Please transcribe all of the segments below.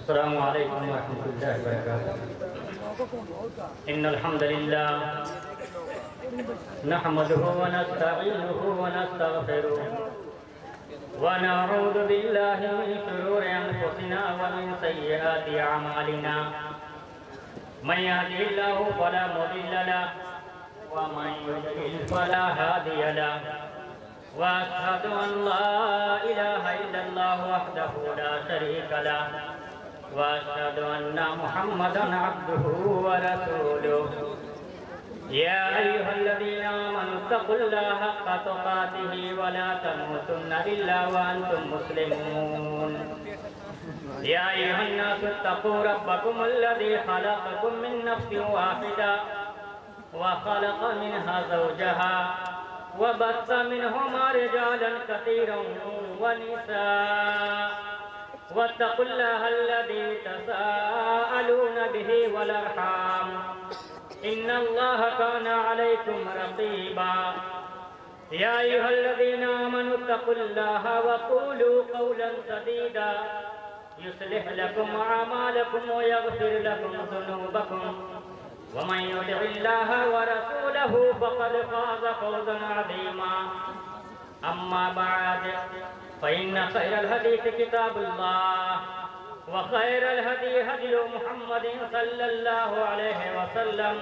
السلام علیکم ورحمۃ اللہ وبرکاتہ۔ ان الحمد للہ نحمده ونستعینه ونستغفره ونعوذ باللہ من شرور انفسنا ومن سیئات اعمالنا من يهده الله فلا مضل له ومن يضلل فلا هادي له واشهد ان لا اله الا الله وحده لا شريك له واشهد ان محمدا عبده ورسوله يا ايها الذين امنوا اتقوا الله حق تقاته ولا تموتن الا وانتم مسلمون يا ايها الناس اتقوا ربكم الذي خلقكم من نفس واحده وخلق منها زوجها وبث منهما رجالا كثيرا ونساء واتقوا الله الذي تساءلون به والارحام ان الله كان عليكم رقيبا يا ايها الذين امنوا اتقوا الله وقولوا قولا سديدا يصلح لكم اعمالكم ويغفر لكم ذنوبكم ومن يطع الله ورسوله فقد فاز فوزا عظيما اما بعد فان خير الحديث كتاب الله وخير الهدي هدي محمد صلى الله عليه وسلم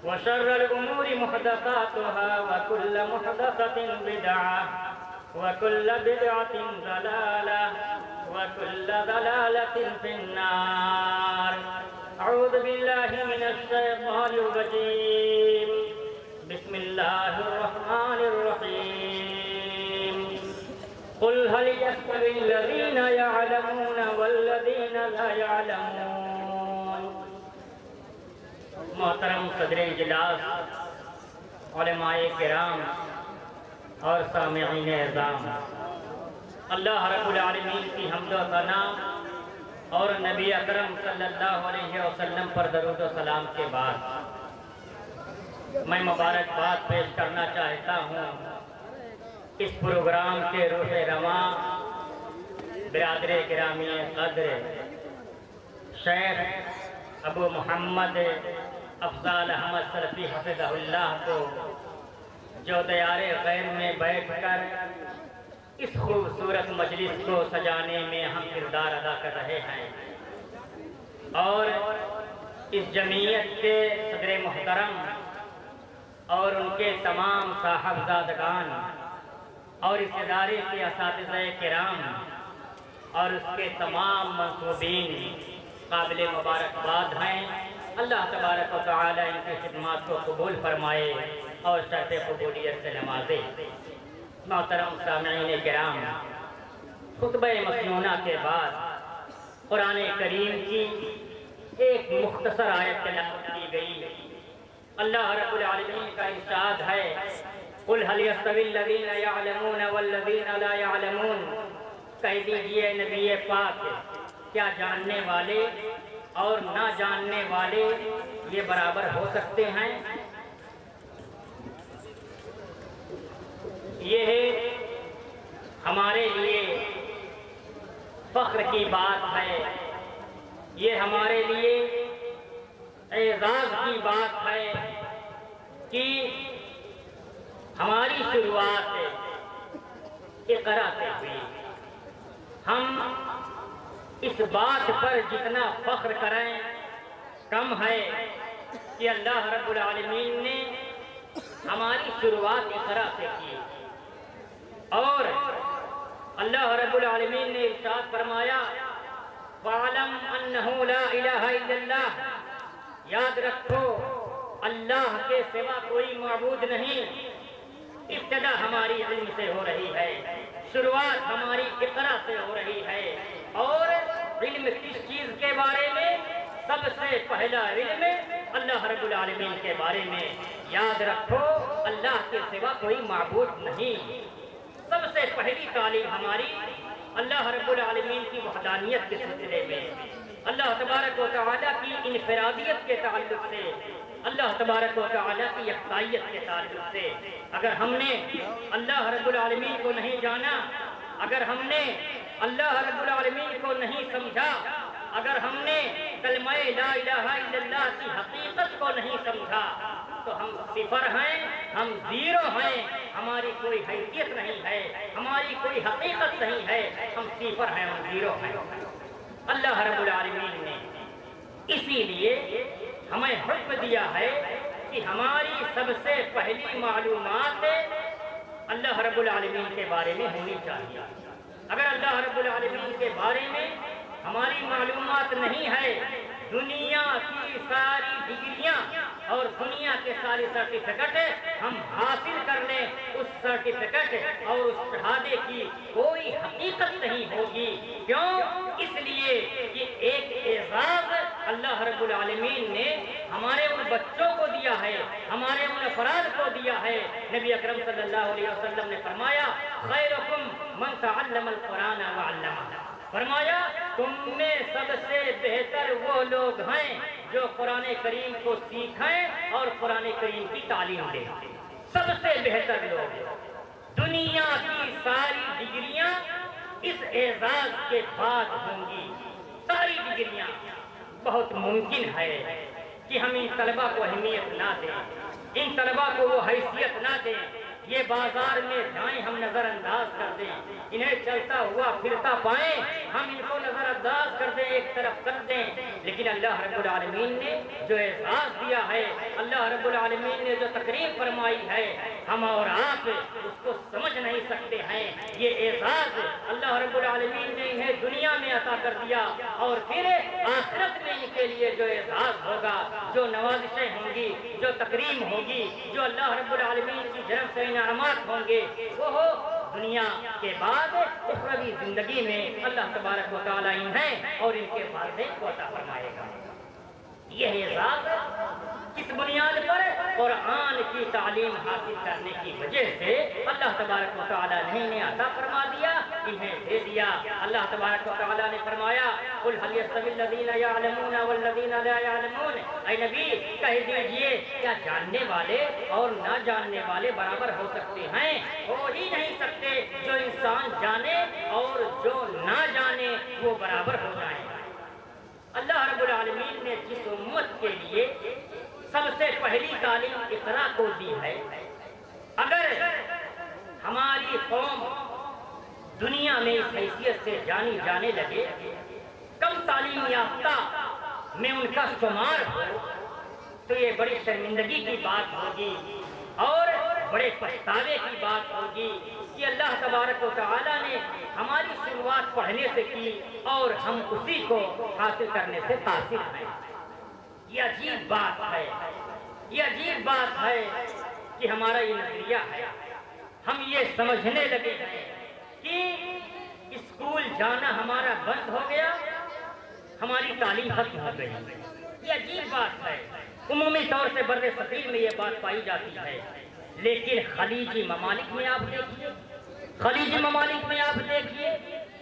وشر الامور محدثاتها وكل محدثة بدعة وكل بدعة ضلالة وكل ضلالة في النار اعوذ باللہ من الشیطان الرجیم بسم اللہ الرحمن الرحیم قل هل يستوي الذین يعلمون والذین لا يعلمون۔ محترم صدر اجلاس، علماء کرام اور سامعین اعظام، اللہ رب العالمین کی حمد و ثنا اور نبی اکرم صلی اللہ علیہ وسلم پر درود و سلام کے بعد میں مبارکباد پیش کرنا چاہتا ہوں اس پروگرام کے روح رواں برادر گرامی قدر شیخ ابو محمد افضال احمد سلفی حفظہ اللہ کو، جو دیار غیر میں بیٹھ کر اس خوبصورت مجلس کو سجانے میں اہم کردار ادا کر رہے ہیں، اور اس جمعیت کے صدر محترم اور ان کے تمام صاحبزادگان اور اس ادارے کے اساتذہ کرام اور اس کے تمام منصوبین قابل مبارکباد ہیں۔ اللہ تبارک و تعالی ان کی خدمات کو قبول فرمائے اور شرط قبولیت سے نوازے۔ محترم سامعین کرام، خطبہ مسنونہ کے بعد قرآن کریم کی ایک مختصر آیت تلاوت کی گئی۔ اللہ رب العالمین کا ارشاد ہے قل هل يستوي الذين يعلمون والذين لا يعلمون، کہہ دیجئے نبی پاک، کیا جاننے والے اور نہ جاننے والے یہ برابر ہو سکتے ہیں؟ یہ ہمارے لیے فخر کی بات ہے، یہ ہمارے لیے اعزاز کی بات ہے کہ ہماری شروعات اقرا سے ہوئی۔ ہم اس بات پر جتنا فخر کریں کم ہے کہ اللہ رب العالمین نے ہماری شروعات اقرا سے کی، اور اللہ رب العالمین نے ارشاد فرمایا فَعَلَمْ أَنَّهُ لَا إِلَهَ إِلَّا اللَّهِ، یاد رکھو اللہ کے سوا کوئی معبود نہیں۔ ابتدا ہماری علم سے ہو رہی ہے، شروعات ہماری اقرا سے ہو رہی ہے، اور علم کس چیز کے بارے میں؟ سب سے پہلا علم اللہ رب العالمین کے بارے میں۔ یاد رکھو اللہ کے سوا کوئی معبود نہیں۔ سب سے پہلی تعلیم ہماری اللہ رب العالمین کی وحدانیت کے سلسلے میں، اللہ تبارک و تعالیٰ کی انفرادیت کے تعلق سے، اللہ تبارک و تعالیٰ کی یکتائیت کے تعلق سے۔ اگر ہم نے اللہ رب العالمین کو نہیں جانا، اگر ہم نے اللہ رب العالمین کو نہیں سمجھا، اگر ہم نے کلمہ لا الہ الا اللہ کی حقیقت کو نہیں سمجھا تو ہم صفر ہیں، ہم زیرو ہیں، ہماری کوئی حیثیت نہیں ہے، ہماری کوئی حقیقت نہیں ہے، ہم صفر ہیں، ہم زیرو ہیں۔ اللہ رب العالمین نے اسی لیے ہمیں حکم دیا ہے کہ ہماری سب سے پہلی معلومات اللہ رب العالمین کے بارے میں ہونی چاہیے۔ اگر اللہ رب العالمین کے بارے میں ہماری معلومات نہیں ہے، دنیا کی ساری ڈگریاں اور دنیا کے سارے سرٹیفکیٹ ہم حاصل کر لیں، اس سرٹیفکیٹ اور اس شہادے کی کوئی حقیقت نہیں ہوگی۔ کیوں؟ اس لیے کہ ایک اعزاز اللہ رب العالمین نے ہمارے ان بچوں کو دیا ہے، ہمارے ان افراد کو دیا ہے۔ نبی اکرم صلی اللہ علیہ وسلم نے فرمایا خیرکم من تعلم القرآن وعلمہ، فرمایا تم میں سب سے بہتر وہ لوگ ہیں جو قرآن کریم کو سیکھیں اور قرآن کریم کی تعلیم دیں۔ سب سے بہتر لوگ، دنیا کی ساری ڈگریاں اس اعزاز کے بعد ہوں گی، ساری ڈگریاں۔ بہت ممکن ہے کہ ہم ان طلبہ کو اہمیت نہ دیں، ان طلبہ کو وہ حیثیت نہ دیں، یہ بازار میں جائیں ہم نظر انداز کر دیں، انہیں چلتا ہوا پھرتا پائیں ہم ان کو نظر انداز کر دیں، ایک طرف کر دیں۔ لیکن اللہ رب العالمین نے جو اعزاز دیا ہے، اللہ رب العالمین نے جو تقریم فرمائی ہے، ہم اور آپ اس کو سمجھ نہیں سکتے ہیں۔ یہ اعزاز اللہ رب العالمین نے انہیں دنیا میں عطا کر دیا، اور پھر آخرت میں ان کے لیے جو اعزاز ہوگا، جو نوازشیں ہوں گی، جو تکریم ہوگی، جو اللہ رب العالمین کی جنب سے انعامات ہوں گے، وہ دنیا کے بعد اخروی زندگی میں اللہ تبارک و تعالیٰ انہیں اور ان کے والدین کو عطا فرمائے گا۔ یہ اعزاز کس بنیاد پر؟ قرآن کی تعلیم حاصل کرنے کی وجہ سے اللہ تبارک و تعالیٰ نے انہیں عطا فرما دیا، انہیں دے دیا۔ اللہ تبارک و تعالیٰ نے فرمایا قُلْ هَلْ يَسْتَوِي الَّذِينَ يَعْلَمُونَ وَالَّذِينَ لَا يَعْلَمُونَ، اے نبی کہہ دیجئے کیا جاننے والے اور نہ جاننے والے برابر ہو سکتے ہیں؟ ہو ہی نہیں سکتے۔ جو انسان جانے اور جو نہ جانے وہ برابر ہو جائیں۔ اللہ رب العالمین نے جس امت کے لیے سب سے پہلی تعلیم اقرا کو دی ہے، اگر ہماری قوم دنیا میں اس حیثیت سے جانی جانے لگے، کم تعلیم یافتہ میں ان کا شمار ہو، تو یہ بڑی شرمندگی کی بات ہوگی اور بڑے پچھتاوے کی بات ہوگی کہ اللہ تبارک و تعالیٰ نے ہماری شروعات پڑھنے سے کی اور ہم اسی کو حاصل کرنے سے قاصر ہیں۔ یہ عجیب بات ہے، یہ عجیب بات ہے کہ ہمارا یہ نظریہ ہے، ہم یہ سمجھنے لگے ہیں کہ اسکول جانا ہمارا بند ہو گیا، ہماری تعلیم ختم ہو گئی۔ یہ عجیب بات ہے، عمومی طور سے بر صغیر میں یہ بات پائی جاتی ہے، لیکن خلیجی ممالک میں آپ دیکھیے، خلیجی ممالک میں آپ دیکھیے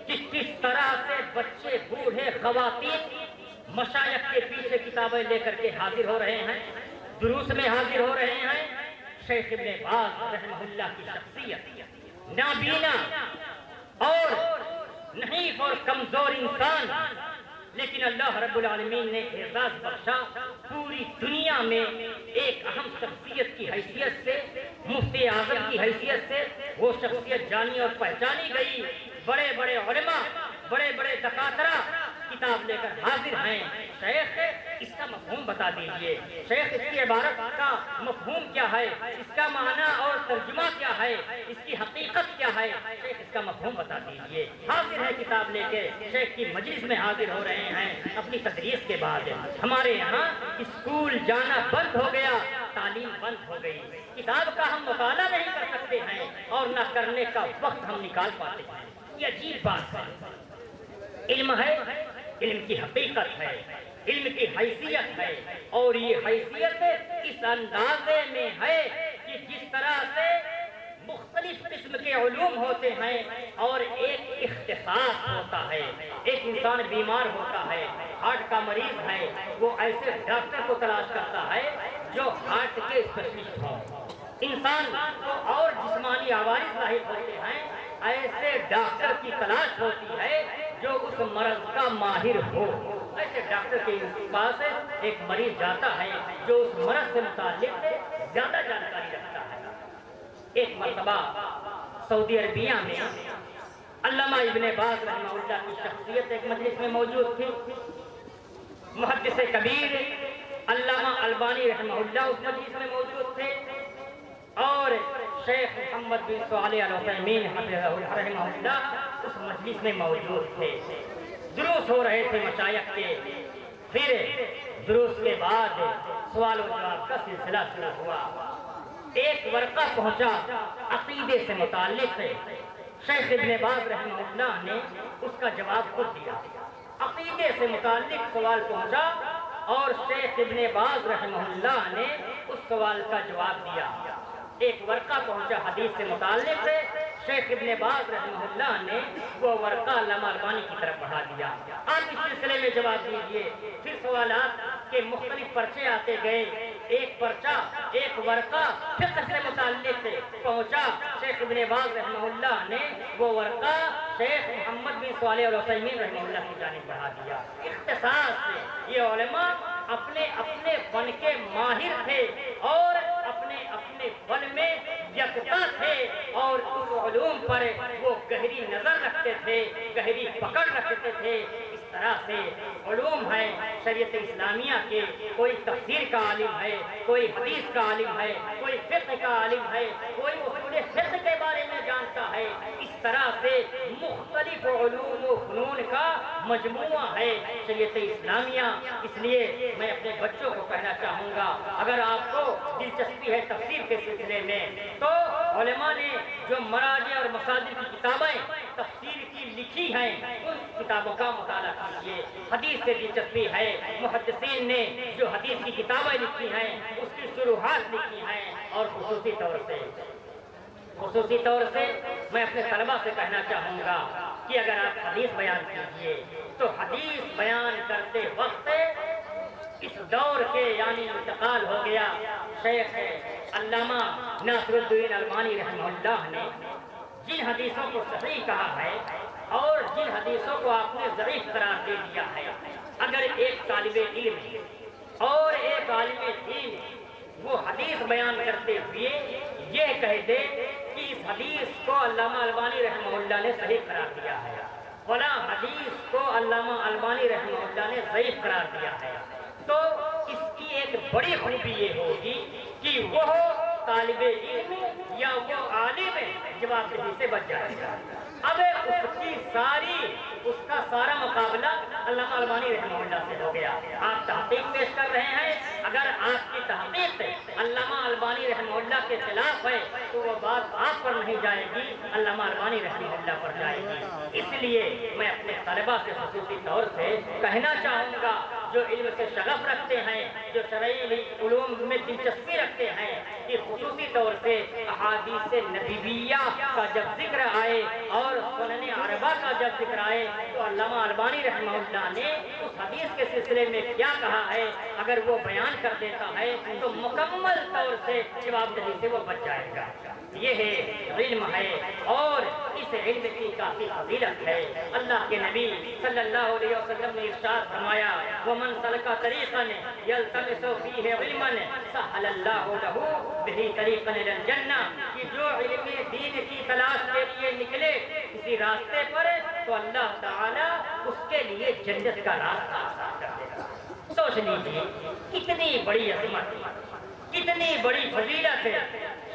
کہ کس طرح سے بچے، بوڑھے، خواتین مشائخ کے پیچھے کتابیں لے کر کے حاضر ہو رہے ہیں، دروس میں حاضر ہو رہے ہیں۔ شیخ ابن باز رحمہ اللہ کی شخصیت، نابینا اور نحیف اور کمزور انسان، لیکن اللہ رب العالمین نے اعزاز بخشا، پوری دنیا میں ایک اہم شخصیت کی حیثیت سے، مفتی اعظم کی حیثیت سے وہ شخصیت جانی اور پہچانی گئی۔ بڑے بڑے علماء، بڑے بڑے دکاترہ کتاب لے کر حاضر ہیں، شیخ اس کا مفہوم بتا دیجئے، شیخ اس کی عبارت کا مفہوم کیا ہے، اس کا معنی اور ترجمہ کیا ہے، اس کی حقیقت کیا ہے، شیخ اس کا مفہوم بتا دیجئے۔ حاضر ہے کتاب لے کے، شیخ کی مجلس میں حاضر ہو رہے ہیں اپنی تدریس کے بعد۔ ہمارے یہاں اسکول جانا بند ہو گیا، تعلیم بند ہو گئی، کتاب کا ہم مطالعہ نہیں کر سکتے ہیں اور نہ کرنے کا وقت ہم نکال پاتے ہیں۔ یہ عجیب بات ہے۔ علم ہے، علم کی حقیقت ہے، علم کی حیثیت ہے، اور یہ حیثیت اس اندازے میں ہے کہ جس طرح سے مختلف قسم کے علوم ہوتے ہیں اور ایک اختصاص ہوتا ہے، ایک انسان بیمار ہوتا ہے، ہارٹ کا مریض ہے، وہ ایسے ڈاکٹر کو تلاش کرتا ہے جو ہارٹ کے اسپیشلسٹ ہوں۔ انسان کو اور جسمانی عوارض لاحق ہوتے ہیں، ایسے ڈاکٹر کی تلاش ہوتی ہے جو اس مرض کا ماہر ہو. ایسے ڈاکٹر کے پاس ایک مریض جاتا ہے جو اس مرض سے متعلق زیادہ جانکاری رکھتا ہے. ایک مرتبہ سعودی عربیہ میں علامہ ابن باز رحمہ اللہ کی شخصیت ایک مجلس میں موجود تھی. محدث کبیر علامہ البانی رحمہ اللہ اس مجلس میں موجود تھے اور شیخ محمد بن صالح العثیمین رحمہ اللہ اس مجلس میں موجود تھے. دروس ہو رہے تھے مشائخ کے. پھر دروس کے بعد سوال و جواب کا سلسلہ شروع ہوا. ایک ورقہ پہنچا عقیدے سے متعلق ہے. شیخ ابن باز رحمہ اللہ نے اس کا جواب خود دیا. عقیدے سے متعلق سوال پہنچا اور شیخ ابن باز رحمہ اللہ نے اس سوال کا جواب دیا. ایک ورقہ پہنچا حدیث سے متعلق ہے. شیخ ابن باز رحمہ اللہ نے وہ ورقہ علامہ البانی کی طرف بڑھا دیا. آپ اس سلسلے میں جواب دیجئے. پھر سوالات کے مختلف پرچے آتے گئے. ایک پرچہ ایک ورقہ فقہ سے متعلق پہنچا. شیخ ابن باز رحمہ اللہ نے وہ ورقہ شیخ محمد بن صالح العثیمین رحمہ اللہ کی جانب بڑھا دیا. اختصاص سے یہ علماء اپنے اپنے فن کے ماہر تھے اور اپنے اپنے فن میں یکتا تھے اور اس علوم پر وہ گہری نظر رکھتے تھے, گہری پکڑ رکھتے تھے. اس طرح سے علوم ہے شریعت اسلامیہ کے. کوئی تفسیر کا عالم ہے, کوئی حدیث کا عالم ہے, کوئی فقہ کا عالم ہے, کوئی اصول فقہ کے بارے میں جانتا ہے. اس طرح سے مختلف علوم و فنون کا مجموعہ ہے شریعت اسلامیہ. اس لیے میں اپنے بچوں کو کہنا چاہوں گا, اگر آپ کو دلچسپی ہے تفسیر کے سلسلے میں تو علماء نے جو مراجع اور مصادر کی کتابیں تفسیر کی لکھی ہیں ان کتابوں کا مطالعہ کیجیے. حدیث سے دلچسپی ہے, محدثین نے جو حدیث کی کتابیں لکھی ہیں اس کی شروحات لکھی ہیں. اور خصوصی طور سے میں اپنے طلبہ سے کہنا چاہوں گا کہ اگر آپ حدیث بیان کیجیے تو حدیث بیان کرتے وقت اس دور کے یعنی انتقال ہو گیا شیخ علامہ ناصر الدین البانی رحمہ اللہ نے جن حدیثوں کو صحیح کہا ہے اور جن حدیثوں کو آپ نے ضعیف قرار دے دیا ہے, اگر ایک طالب علم اور ایک عالم دین وہ حدیث بیان کرتے ہوئے یہ کہہ دے کہ اس حدیث کو علامہ البانی رحمہ اللہ نے صحیح قرار دیا ہے, فلاں حدیث کو علامہ البانی رحمہ اللہ نے ضعیف قرار دیا ہے, تو اس کی ایک بڑی خوبی یہ ہوگی کہ وہ طالب علم یا وہ عالم جواب دہی سے بچ جائے گا. اب اس کا سارا مقابلہ علامہ البانی رحمہ اللہ سے ہو گیا. آپ تحقیق پیش کر رہے ہیں, اگر آپ کی تحقیق علامہ البانی رحمہ اللہ کے خلاف ہے تو وہ بات آپ پر نہیں جائے گی, علامہ البانی رحمہ اللہ پر جائے گی. اس لیے میں اپنے طلبہ سے خصوصی طور سے کہنا چاہوں گا جو علم سے شغف رکھتے ہیں, جو شرعی علوم میں دلچسپی رکھتے ہیں, کہ خصوصی طور سے احادیث نبویہ کا جب ذکر آئے اور سنن عربہ کا جب ذکر آئے تو علامہ البانی رحمہ اللہ نے اس حدیث کے سلسلے میں کیا کہا ہے اگر وہ بیان کر دیتا ہے تو مکمل طور سے جواب دہی سے وہ بچ جائے گا. یہ ہے علم ہے اور اس علم کی کافی فضیلت ہے. اللہ کے نبی صلی اللہ علیہ وسلم نے ارشاد فرمایا وَمَنْ سَلَكَ طَرِيقًا يَلْتَمِسُ فِيهِ عِلْمًا سَهَّلَ اللَّهُ لَهُ بِهِ طَرِيقًا إِلَى الْجَنَّةِ کہ جو علم دین کی تلاش کے لیے نکلے کسی راستے پر تو اللہ تعالیٰ اس کے لیے جنت کا راستہ آسان کر دے گا. سوچ لیجیے کتنی بڑی عظمت, کتنی بڑی فضیلت ہے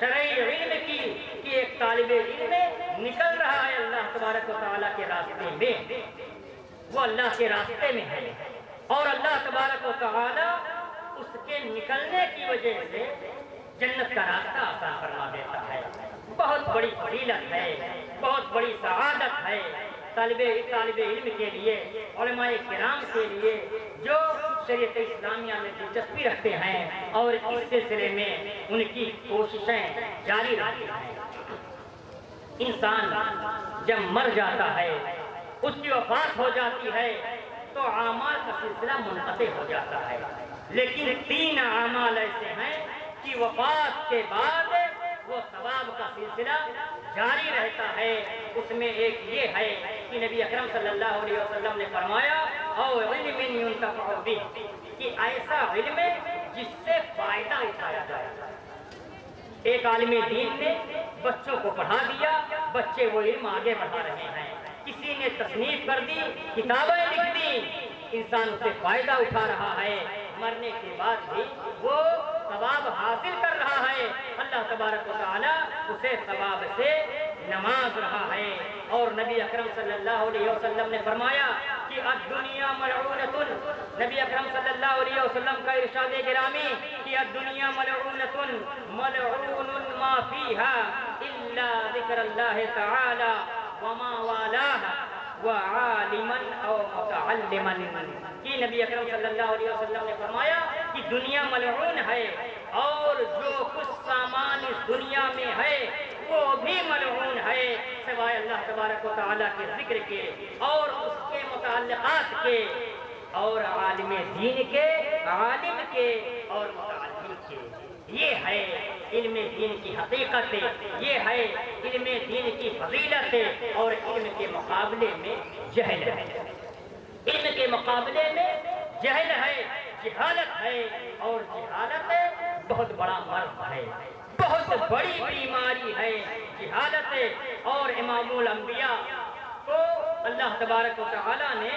شرعی علم کی کہ ایک طالب علم نکل رہا ہے اللہ تبارک و تعالیٰ کے راستے میں, وہ اللہ کے راستے میں ہے اور اللہ تبارک و تعالیٰ اس کے نکلنے کی وجہ سے جنت کا راستہ آسان فرما دیتا ہے. بہت بڑی فضیلت ہے, بہت بڑی سعادت ہے طالب علم کے لیے, علماء کرام کے لیے جو شریعت اسلامیہ میں دلچسپی رکھتے ہیں اور اس سلسلے میں ان کی کوششیں جاری رہتی ہیں. انسان جب مر جاتا ہے, اس کی وفات ہو جاتی ہے تو اعمال کا سلسلہ منقطع ہو جاتا ہے, لیکن 3 اعمال ایسے ہیں کہ وفات کے بعد وہ ثواب کا سلسلہ جاری رہتا ہے. اس میں ایک یہ ہے کہ نبی اکرم صلی اللہ علیہ وسلم نے فرمایا او علم ينتفع به، کہ ایسا علم ہے جس سے فائدہ اٹھایا جائے۔ ایک عالم دین نے بچوں کو پڑھا دیا، بچے وہ علم آگے بڑھا رہے ہیں، کسی نے تصنیف کر دی، کتابیں لکھ دی، انسان اس سے فائدہ اٹھا رہا ہے، مرنے کے بعد بھی وہ ثواب حاصل کر رہا ہے، اللہ تبارک و تعالی اسے ثواب سے نواز رہا ہے۔ اور نبی اکرم صلی اللہ علیہ وسلم نے فرمایا کہ الدنیا ملعونۃ، نبی اکرم صلی اللہ علیہ وسلم کا ارشاد گرامی کہ الدنیا ملعونۃ ملعون ما فیها الا ذکر اللہ تعالی وما والاہ وعالما او متعلما، کہ نبی اکرم صلی اللہ علیہ وسلم نے فرمایا کہ دنیا ملعون ہے اور جو کچھ سامان اس دنیا میں ہے وہ بھی ملعون ہے سوائے اللہ تبارک و تعالیٰ کے ذکر کے اور اس کے متعلقات کے اور عالم دین کے، عالم کے اور متعلم کے۔ یہ ہے علم دین کی حقیقت، یہ ہے علم دین کی فضیلت، اور علم کے مقابلے میں جہل ہے، علم کے مقابلے میں جہل ہے، جہالت ہے، اور جہالت بہت بڑا مرض ہے، بہت بڑی بیماری ہے جہالت۔ اور امام الانبیاء کو اللہ تبارک و تعالیٰ نے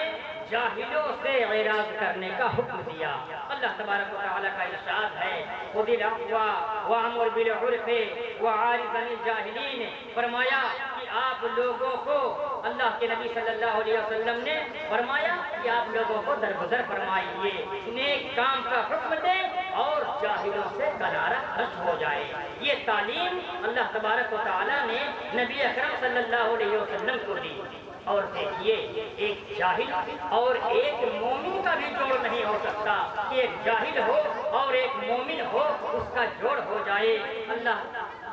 جاہلوں سے اعراض کرنے کا حکم دیا۔ اللہ تبارک و تعالیٰ کا ارشاد ہے خُذِ الْعَفْوَ وَأْمُرْ بِالْعُرْفِ وَأَعْرِضْ عَنِ الْجَاهِلِينَ، فرمایا کہ آپ لوگوں کو، اللہ کے نبی صلی اللہ علیہ وسلم نے فرمایا کہ آپ لوگوں کو درگزر فرمائیے، نیک کام کا حکم دیں اور جاہلوں سے کنارہ کش ہو جائے۔ یہ تعلیم اللہ تبارک و تعالیٰ نے نبی اکرم صلی اللہ علیہ وسلم کو دی۔ اور دیکھیے ایک جاہل اور ایک مومن کا بھی جوڑ نہیں ہو سکتا کہ ایک جاہل ہو اور ایک مومن ہو، اس کا جوڑ ہو جائے۔ اللہ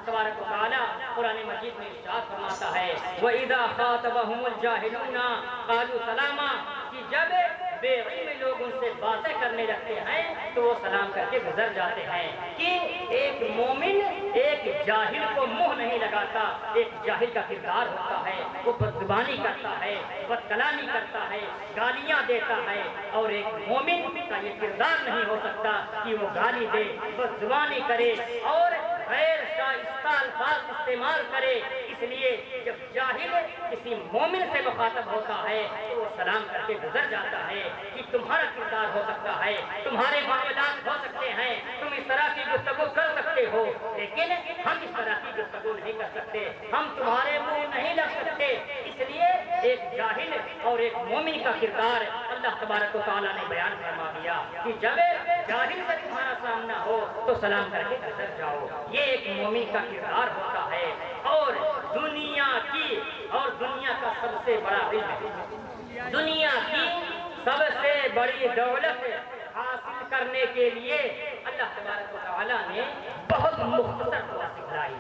تبارک و تعالیٰ قرآن مجید میں ارشاد فرماتا ہے وَإِذَا خَاطَبَهُمُ الْجَاهِلُونَ قَالُوا سَلَامًا، کہ جب بے علم لوگ ان سے باتیں کرنے لگتے ہیں تو وہ سلام کر کے گزر جاتے ہیں۔ کہ ایک مومن ایک جاہل کو منہ نہیں لگاتا، ایک جاہل کا کردار ہوتا ہے، وہ بدزبانی کرتا ہے، بد کلامی کرتا ہے، گالیاں دیتا ہے، اور ایک مومن کا یہ کردار نہیں ہو سکتا کہ وہ گالی دے، بدزبانی کرے اور غیر شائستہ الفاظ استعمال کرے۔ اس لیے جب جاہل کسی مومن سے مخاطب ہوتا ہے تو وہ سلام کر کے گزر جاتا ہے کہ تمہارا کردار ہو سکتا ہے، تمہارے معاملات ہو سکتے ہیں، تم اس طرح کی گفتگو کر سکتے ہو، لیکن ہم اس طرح کی گفتگو نہیں کر سکتے، ہم تمہارے منہ نہیں لگ سکتے۔ اس لیے ایک جاہل اور ایک مومن کا کردار اللہ تبارک و تعالیٰ نے بیان فرما دیا کہ جب جاہل سے تمہارا سامنا ہو تو سلام کر کے گزر جاؤ۔ یہ ایک مومن کا کردار ہوتا ہے۔ اور دنیا کا سب سے بڑا علم، دنیا کی سب سے بڑی دولت حاصل کرنے کے لیے اللہ تبارک و تعالیٰ نے بہت مختصر دعا سکھلائی۔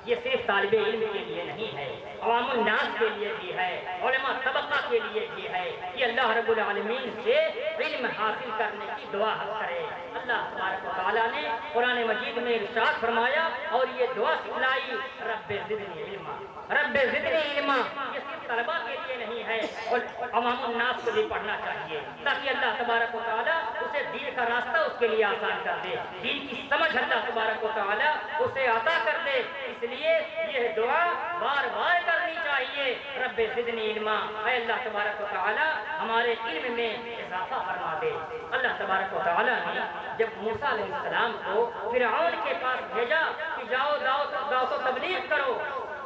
یہ صرف طالب علم کے لیے نہیں ہے، عوام الناس کے لیے بھی ہے، علماء طبقہ کے لیے بھی ہے کہ اللہ رب العالمین سے علم حاصل کرنے کی دعا کرے۔ اللہ تبارک و تعالیٰ نے قرآن مجید میں ارشاد فرمایا اور یہ دعا سکھلائی رب زدنی علما، رب زدنی علما۔ یہ صرف طلباء کے لیے نہیں ہے اور عوام الناس کو بھی پڑھنا چاہیے تاکہ اللہ تبارک و تعالیٰ اسے دین کا راستہ اس کے لیے آسان کر دے، دین کی سمجھ اللہ تبارک و تعالیٰ اسے عطا کر دے۔ اس لیے یہ دعا بار بار کرنی چاہیے رب زدنی علما، اے اللہ تبارک و تعالیٰ ہمارے علم میں اضافہ فرما دے۔ اللہ تبارک و تعالیٰ نے جب موسیٰ علیہ السلام کو فرعون کے پاس بھیجا کہ جاؤ دعوت و تبلیغ کرو،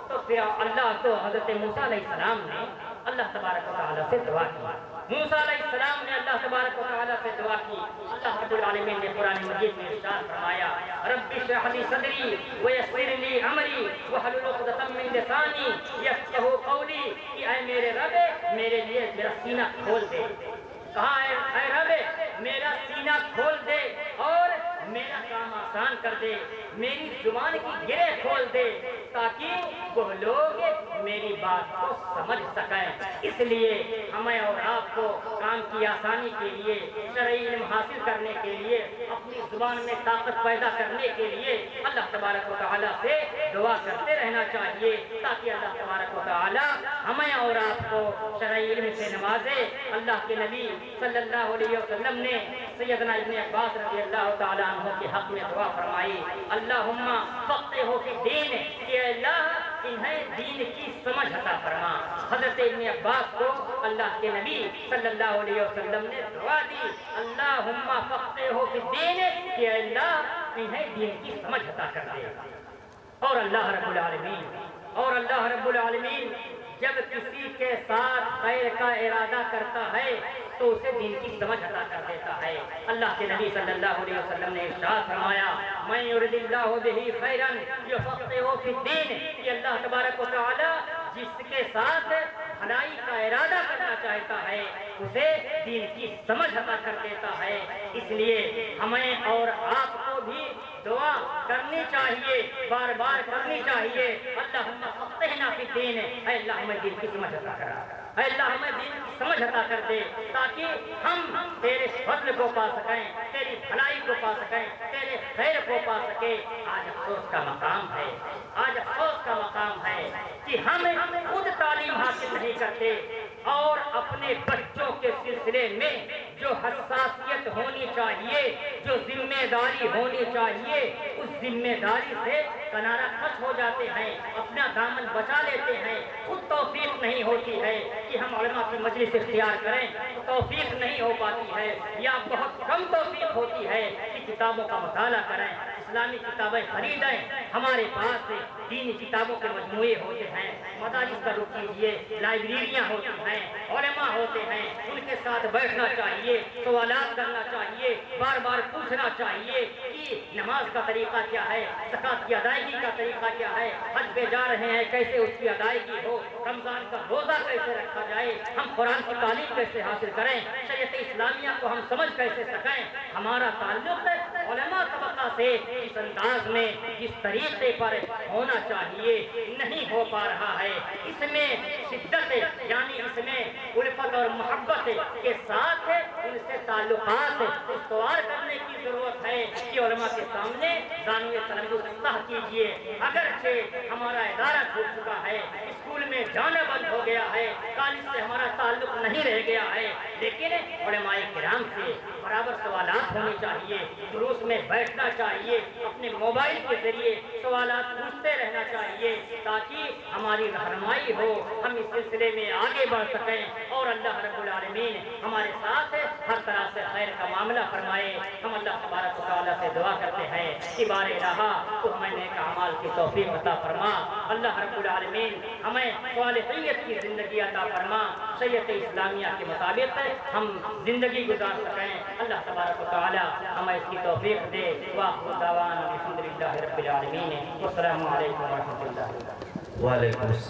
تو پھر اللہ کو حضرت موسیٰ علیہ السلام نے اللہ تبارک و تعالیٰ سے دعا کی۔ موسیٰ علیہ السلام نے اللہ تبارک و تعالیٰ سے دعا کی۔ اللہ رب العالمین نے قرآن مجید میں ارشاد فرمایا رب اشرح لی صدری ویسر لی امری واحلل عقدۃ من لسانی یفقہوا قولی، کہ اے میرے رب میرے لیے میرا سینہ کھول دے۔ کہا اے رب میرا سینہ کھول دے اور میرا کام آسان کر دے، میری زبان کی گرہ کھول دے تاکہ وہ لوگ میری بات کو سمجھ سکیں۔ اس لیے ہمیں اور آپ کو کام کی آسانی کے لیے، شرعی علم حاصل کرنے کے لیے، اپنی زبان میں طاقت پیدا کرنے کے لیے اللہ تبارک و تعالیٰ سے دعا کرتے رہنا چاہیے تاکہ اللہ تبارک و تعالیٰ ہمیں اور آپ کو شرعی علم سے نوازے۔ اللہ کے نبی صلی اللہ علیہ وسلم نے سیدنا ابن عباس رضی اللہ تعالیٰ عنہ کے حق میں دعا فرمائی، اللہم فقہہ فی الدین، کہ اللہ انہیں دین کی سمجھ عطا فرما۔ حضرت ابن عباس کو اللہ کے نبی صلی اللہ علیہ وسلم نے دعا دی، اللہم فقہہ فی الدین، کہ اللہ انہیں دین کی سمجھ عطا کر دے۔ اور اللہ رب العالمین جب کسی کے ساتھ خیر کا ارادہ کرتا ہے تو اسے دین کی سمجھ عطا کر دیتا ہے۔ اللہ کے نبی صلی اللہ علیہ وسلم نے ارشاد فرمایا، من یرد اللہ بہ خیرا یفقہہ فی الدین، کہ اللہ تبارک و تعالی جس کے ساتھ بھلائی کا ارادہ کرنا چاہتا ہے اسے دین کی سمجھ عطا کر دیتا ہے۔ اس لیے ہمیں اور آپ کو بھی دعا کرنی چاہیے، بار بار کرنی چاہیے، اللہم فقہنا فی الدین، اے اللہ ہمیں دین کی سمجھ عطا کرا، اے اللہ ہمیں دین کی سمجھ عطا کر دے تاکہ ہم تیرے فضل کو پا سکیں، تیری بھلائی کو پا سکیں، تیرے خیر کو پا سکیں۔ آج افسوس کا مقام ہے، آج افسوس کا مقام ہے کہ ہم خود تعلیم حاصل نہیں کرتے اور اپنے بچوں کے سلسلے میں جو حساسیت ہونی چاہیے، جو ذمہ داری ہونی چاہیے، اس ذمہ داری سے کنارہ کش ہو جاتے ہیں، اپنا دامن بچا لیتے ہیں۔ خود توفیق نہیں ہوتی ہے کہ ہم علماء کی مجلس اختیار کریں، توفیق نہیں ہو پاتی ہے، یا بہت کم توفیق ہوتی ہے کہ کتابوں کا مطالعہ کریں، اسلامی کتابیں خریدیں۔ ہمارے پاس دینی کتابوں کے مجموعے ہوتے ہیں، مدارس کا رخ کیجیے، لائبریریاں ہوتی ہیں، علماء ہوتے ہیں، ان کے ساتھ بیٹھنا چاہیے، سوالات کرنا چاہیے، بار بار پوچھنا چاہیے کہ نماز کا طریقہ کیا ہے، زکوٰۃ کی ادائیگی کا طریقہ کیا ہے، حج پہ جا رہے ہیں کیسے اس کی ادائیگی ہو، رمضان کا روزہ کیسے رکھا جائے، ہم قرآن کی تعلیم کیسے حاصل کریں، شریعت اسلامیہ کو ہم سمجھ کیسے سکیں۔ ہمارا تعلق علماء طبقہ سے اس انداز میں جس طریقے پر ہونا چاہیے نہیں ہو پا رہا ہے۔ اس میں شدت یعنی اس میں الفت اور محبت کے ساتھ ان سے تعلقات استوار کرنے کی ضرورت ہے کہ علماء کے سامنے دانوِ تلمذ کیجیے۔ اگرچہ ہمارا ادارہ چھوٹ چکا ہے، اسکول میں جانا بند ہو گیا ہے، کالج سے ہمارا تعلق نہیں رہ گیا ہے، لیکن علماء کرام سے برابر سوالات ہونے چاہیے، دروس میں بیٹھنا چاہیے، اپنے موبائل کے ذریعے سوالات پوچھتے رہنا چاہیے تاکہ ہماری رہنمائی ہو، ہم اس سلسلے میں آگے بڑھ سکیں اور اللہ رب العالمین ہمارے ساتھ ہر طرح سے خیر کا معاملہ فرمائے۔ ہم اللہ تبارک و تعالیٰ سے دعا کرتے ہیں کہ بار الہ تو ہمیں نیک اعمال کی توفیق عطا فرما، اللہ رب العالمین ہمیں صالحیت کی زندگی عطا فرما، شریعت اسلامیہ کے مطابق ہم زندگی گزار سکیں۔ اللہ تبارک و تعالیٰ ہمیں اس کی توفیق دے۔ وآخر دعوانا الحمدللہ رب العالمین، والسلام علیکم ورحمۃ اللہ۔ وعلیکم السلام۔